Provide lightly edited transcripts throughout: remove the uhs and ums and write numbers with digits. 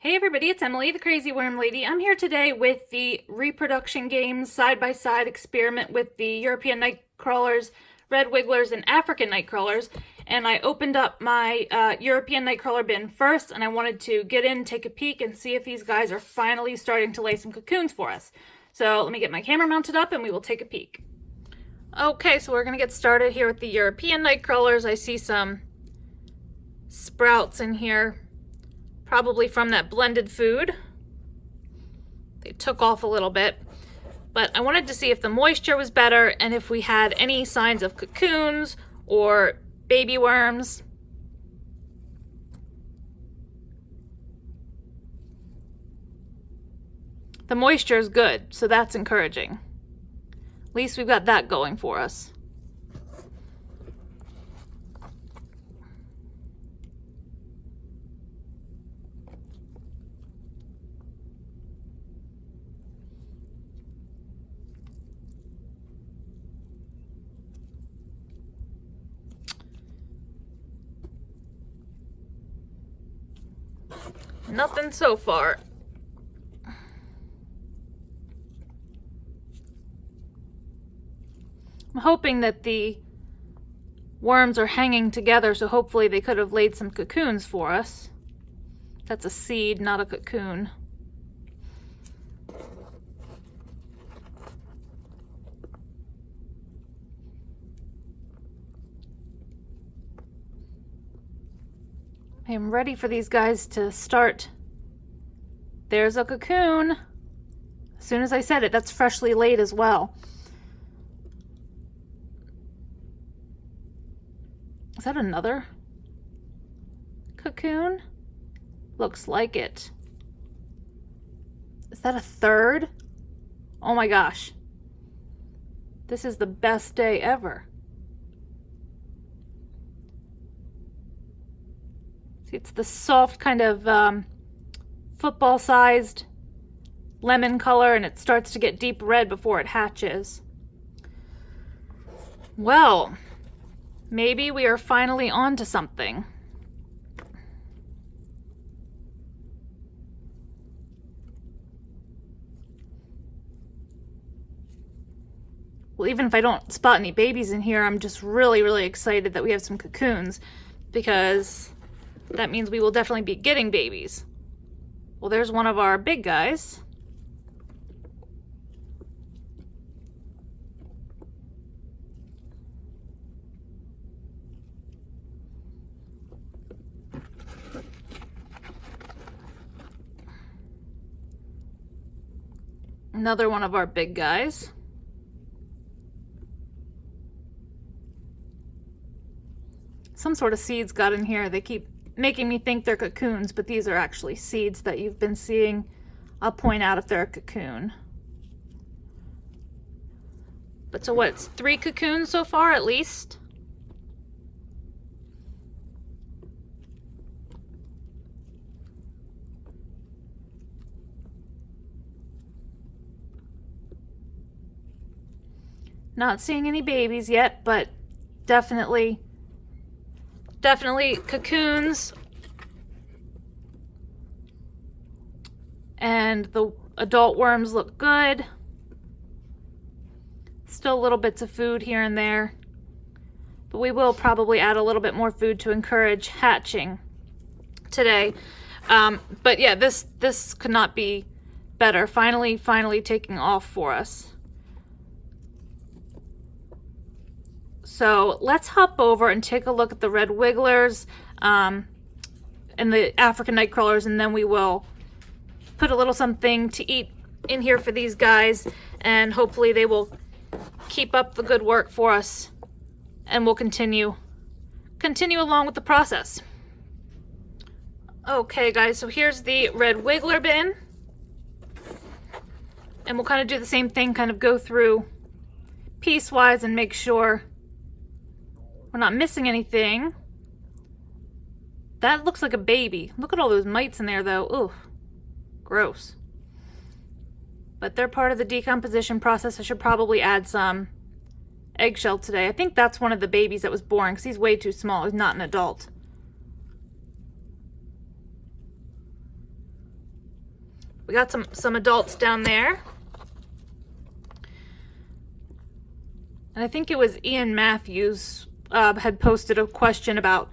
Hey everybody, it's Emily, the Crazy Worm Lady. I'm here today with the Reproduction Games side-by-side experiment with the European night crawlers, red wigglers, and African night crawlers. And I opened up my European night crawler bin first, and I wanted to get in, take a peek, and see if these guys are finally starting to lay some cocoons for us. So let me get my camera mounted up and we will take a peek. Okay, so we're going to get started here with the European night crawlers. I see some sprouts in here. Probably from that blended food. They took off a little bit, but I wanted to see if the moisture was better and if we had any signs of cocoons or baby worms. The moisture is good, so that's encouraging. At least we've got that going for us. Nothing so far. I'm hoping that the worms are hanging together, so hopefully they could have laid some cocoons for us. That's a seed, not a cocoon. I'm ready for these guys to start. There's a cocoon. As soon as I said it, that's freshly laid as well. Is that another cocoon? Looks like it. Is that a third? Oh my gosh. This is the best day ever. It's the soft kind of football-sized lemon color, and it starts to get deep red before it hatches. Well, maybe we are finally on to something. Well, even if I don't spot any babies in here, I'm just really excited that we have some cocoons, because that means we will definitely be getting babies. Well, there's one of our big guys. Another one of our big guys. Some sort of seeds got in here. They keep making me think they're cocoons, but these are actually seeds that you've been seeing. I'll point out if they're a cocoon. But so what, it's 3 cocoons so far at least? Not seeing any babies yet, but definitely cocoons. And the adult worms look good. Still little bits of food here and there. But we will probably add a little bit more food to encourage hatching today. But yeah, this could not be better. Finally taking off for us. So let's hop over and take a look at the red wigglers and the African night crawlers, and then we will put a little something to eat in here for these guys, and hopefully they will keep up the good work for us, and we'll continue along with the process. Okay guys, so here's the red wiggler bin, and we'll kind of do the same thing, kind of go through piecewise and make sure we're not missing anything. That looks like a baby. Look at all those mites in there though. Ooh, gross. But they're part of the decomposition process. I should probably add some eggshell today. I think that's one of the babies that was born because he's way too small. He's not an adult. We got some adults down there. And I think it was Ian Matthews had posted a question about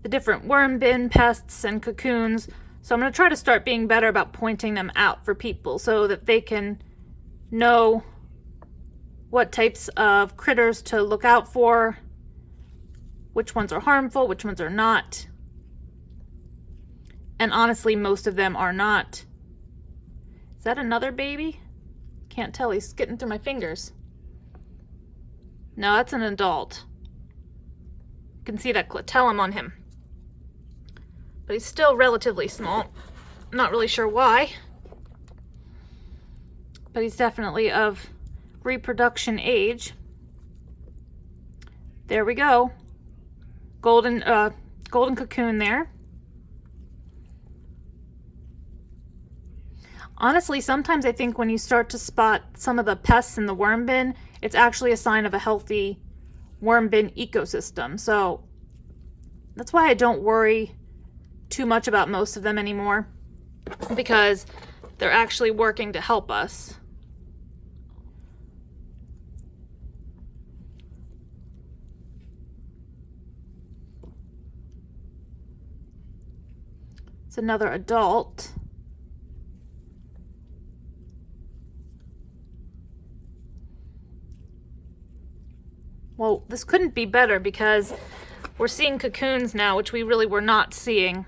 the different worm bin pests and cocoons. So I'm going to try to start being better about pointing them out for people so that they can know what types of critters to look out for, which ones are harmful, which ones are not. And honestly, most of them are not. Is that another baby? Can't tell. He's getting through my fingers. No, that's an adult. You can see that clitellum on him. But he's still relatively small. Not really sure why. But he's definitely of reproduction age. There we go. Golden cocoon there. Honestly, sometimes I think when you start to spot some of the pests in the worm bin, it's actually a sign of a healthy worm bin ecosystem. So that's why I don't worry too much about most of them anymore, because they're actually working to help us. It's another adult. Well, this couldn't be better because we're seeing cocoons now, which we really were not seeing.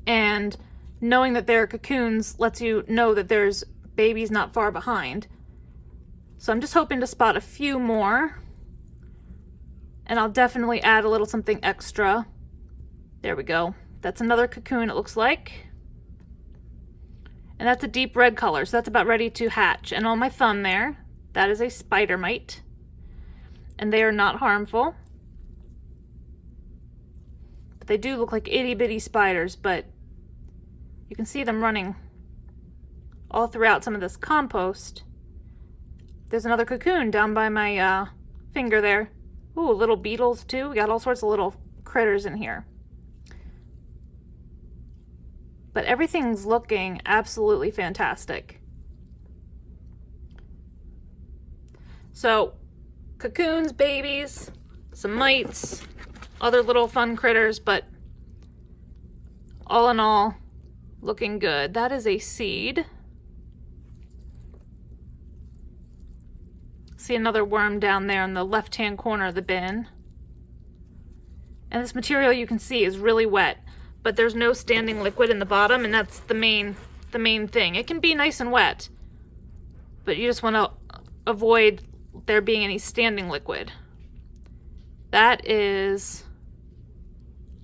And knowing that there are cocoons lets you know that there's babies not far behind. So I'm just hoping to spot a few more. And I'll definitely add a little something extra. There we go. That's another cocoon, it looks like. And that's a deep red color, so that's about ready to hatch. And on my thumb there, that is a spider mite. And they are not harmful. But they do look like itty bitty spiders, but you can see them running all throughout some of this compost. There's another cocoon down by my finger there. Ooh, little beetles too. We got all sorts of little critters in here. But everything's looking absolutely fantastic. So, cocoons, babies, some mites, other little fun critters, but all in all, looking good. That is a seed. See another worm down there in the left-hand corner of the bin. And this material you can see is really wet, but there's no standing liquid in the bottom, and that's the main thing. It can be nice and wet, but you just want to avoid there being any standing liquid. That is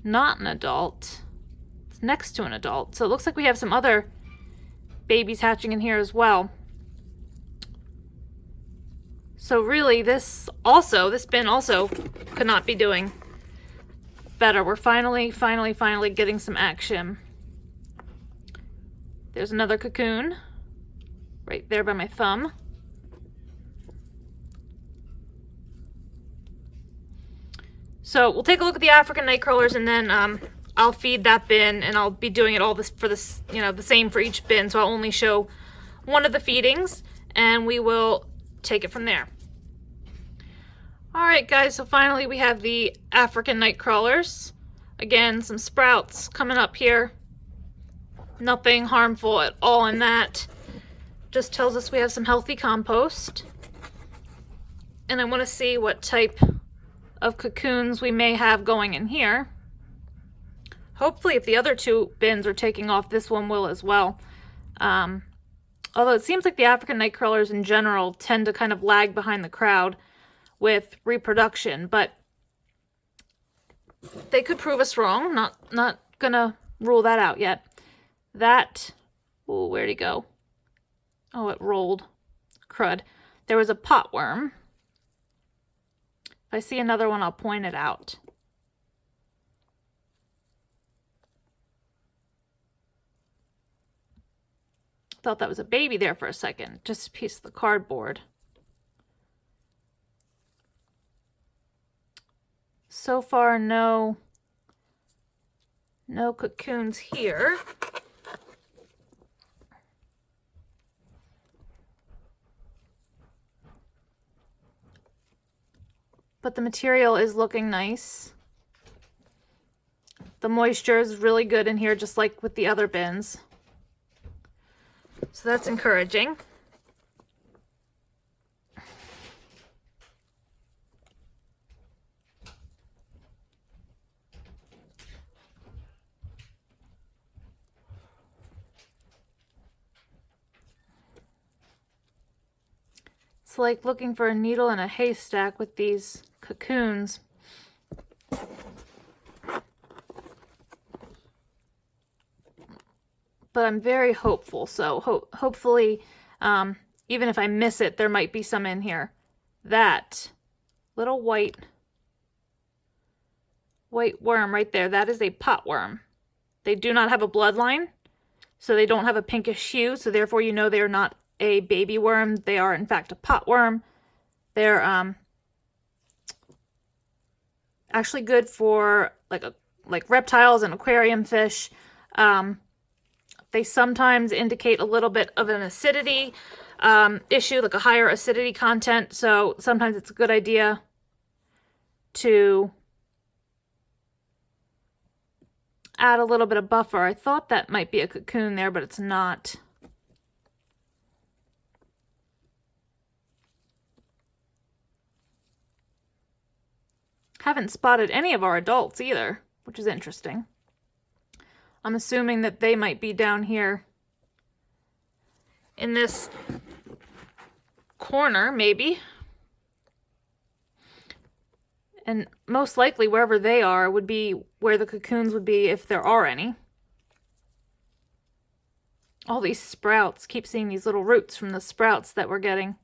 not an adult. It's next to an adult. So it looks like we have some other babies hatching in here as well. So really this bin also could not be doing better. We're finally getting some action. There's another cocoon right there by my thumb. So we'll take a look at the African night crawlers, and then I'll feed that bin, and I'll be doing it all the same for each bin. So I'll only show one of the feedings, and we will take it from there. All right, guys. So finally we have the African night crawlers. Again, some sprouts coming up here. Nothing harmful at all in that. Just tells us we have some healthy compost. And I want to see what type of cocoons we may have going in here. Hopefully if the other two bins are taking off, this one will as well. Although it seems like the African night crawlers in general tend to kind of lag behind the crowd with reproduction, but they could prove us wrong. Not gonna rule that out yet. That, ooh, where'd he go? Oh, it rolled. Crud. There was a potworm. If I see another one, I'll point it out. Thought that was a baby there for a second. Just a piece of the cardboard. So far, no cocoons here. but the material is looking nice. The moisture is really good in here, just like with the other bins. So that's encouraging. It's like looking for a needle in a haystack with these cocoons. But I'm very hopeful, so hopefully, even if I miss it, there might be some in here. That little white worm right there, that is a pot worm. They do not have a bloodline, so they don't have a pinkish hue, so therefore you know they are not a baby worm. They are in fact a pot worm. They're actually good for like reptiles and aquarium fish. They sometimes indicate a little bit of an acidity issue, like a higher acidity content, so sometimes it's a good idea to add a little bit of buffer. I thought that might be a cocoon there, but it's not. Haven't spotted any of our adults either, which is interesting. I'm assuming that they might be down here in this corner, maybe. And most likely wherever they are would be where the cocoons would be if there are any. All these sprouts, keep seeing these little roots from the sprouts that we're getting.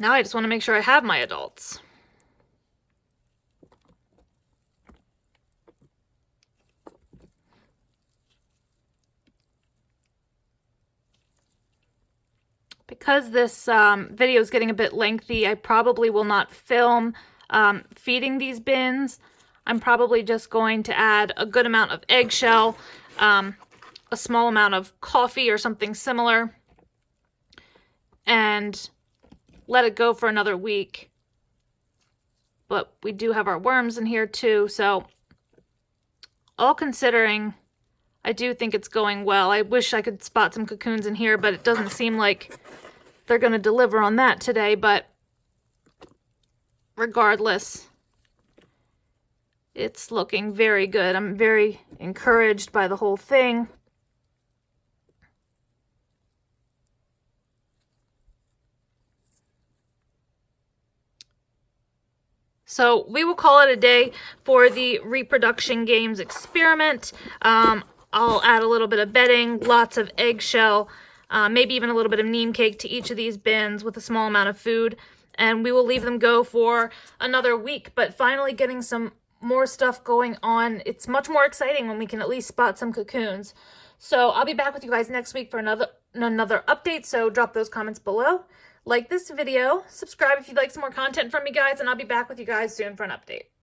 Now I just want to make sure I have my adults. Because this video is getting a bit lengthy, I probably will not film feeding these bins. I'm probably just going to add a good amount of eggshell, a small amount of coffee or something similar, and let it go for another week. But we do have our worms in here too, so all considering, I do think it's going well. I wish I could spot some cocoons in here, but it doesn't seem like they're going to deliver on that today. But regardless, it's looking very good. I'm very encouraged by the whole thing. So we will call it a day for the reproduction games experiment. I'll add a little bit of bedding, lots of eggshell, maybe even a little bit of neem cake to each of these bins with a small amount of food. And we will leave them go for another week. But finally getting some more stuff going on. It's much more exciting when we can at least spot some cocoons. So I'll be back with you guys next week for another update. So drop those comments below. Like this video, subscribe if you'd like some more content from me, guys, and I'll be back with you guys soon for an update.